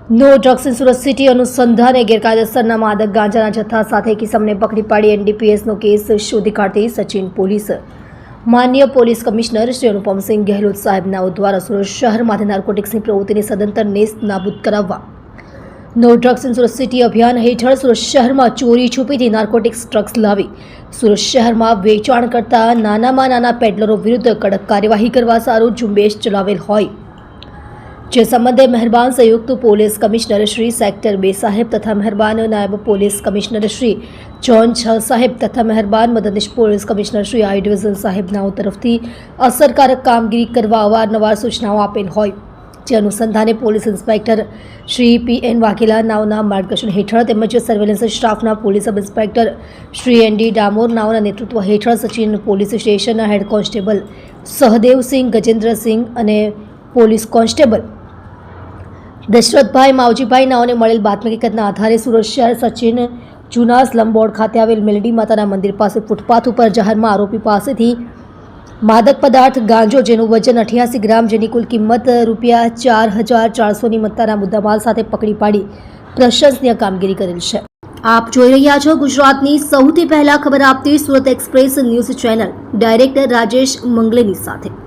No drugs in Surat city અનુસંધાને ગેરકાયદેસરના માદક ગાંજાના જથ્થા સાથે કિસમને પકડી પાડી એનડીપીએસનો કેસ શોધી કાઢતી સચિન પોલીસ માનનીય પોલીસ કમિશનર શ્રી અનુપમસિંહ ગહેલોત સાહેબના દ્વારા સુરત શહેરમાંથી નાર્કોટિક્સની પ્રવૃત્તિને સદંતર નેસ્ત નાબૂદ કરાવવા no drugs in Surat city અભિયાન હેઠળ સુરત શહેરમાં ચોરી છુપીથી નાર્કોટિક્સ ડ્રગ્સ લાવી સુરત શહેરમાં વેચાણ કરતા નાનામાં નાના પેડલરો વિરુદ્ધ કડક કાર્યવાહી કરવા સારું ઝુંબેશ ચલાવેલ હોય જે સંબંધે મહેરબાન સંયુક્ત પોલીસ કમિશનર શ્રી સેક્ટર 2 સાહેબ તથા મહેરબાન નાયબ પોલીસ કમિશનર શ્રી ઝોન 6 સાહેબ તથા મહેરબાન મદદનીશ police commissioner Shri I division સાહેબનાઓ તરફથી અસરકારક કામગીરી કરવા અવારનવાર સૂચનાઓ આપેલ હોય જે અનુસંધાને police inspector Shri P N Vaghela નાઓના માર્ગદર્શન હેઠળ તેમજ સર્વેલન્સ સ્ટાફના police sub inspector Shri N D Damor નાઓના નેતૃત્વ હેઠળ સચિન પોલીસ સ્ટેશનના હેડ કોન્સ્ટેબલ સહદેવસિંહ ગજેન્દ્રસિંહ અને પોલીસ કોન્સ્ટેબલ દશરથભાઈ માવજીભાઈ નાઓને મળેલ બાતમી હકીકતના આધારે સુરત શહેર સચિન જૂના સ્લમ બોર્ડ ખાતે આવેલ મેલડી માતાના મંદિર પાસે ફૂટપાથ ઉપર જાહેરમાં આરોપી પાસેથી માદક પદાર્થ ગાંજો જેનું વજન 88 ગ્રામ જેની કુલ કિંમત ₹4,400ની મત્તાના મુદ્દામાલ સાથે પકડી પાડી પ્રશંસનીય કામગીરી કરેલ છે। આપ જોઈ રહ્યા છો ગુજરાતની સૌથી પહેલા ખબર આપતી Surat express news channel director Rajesh મંગલેની સાથે।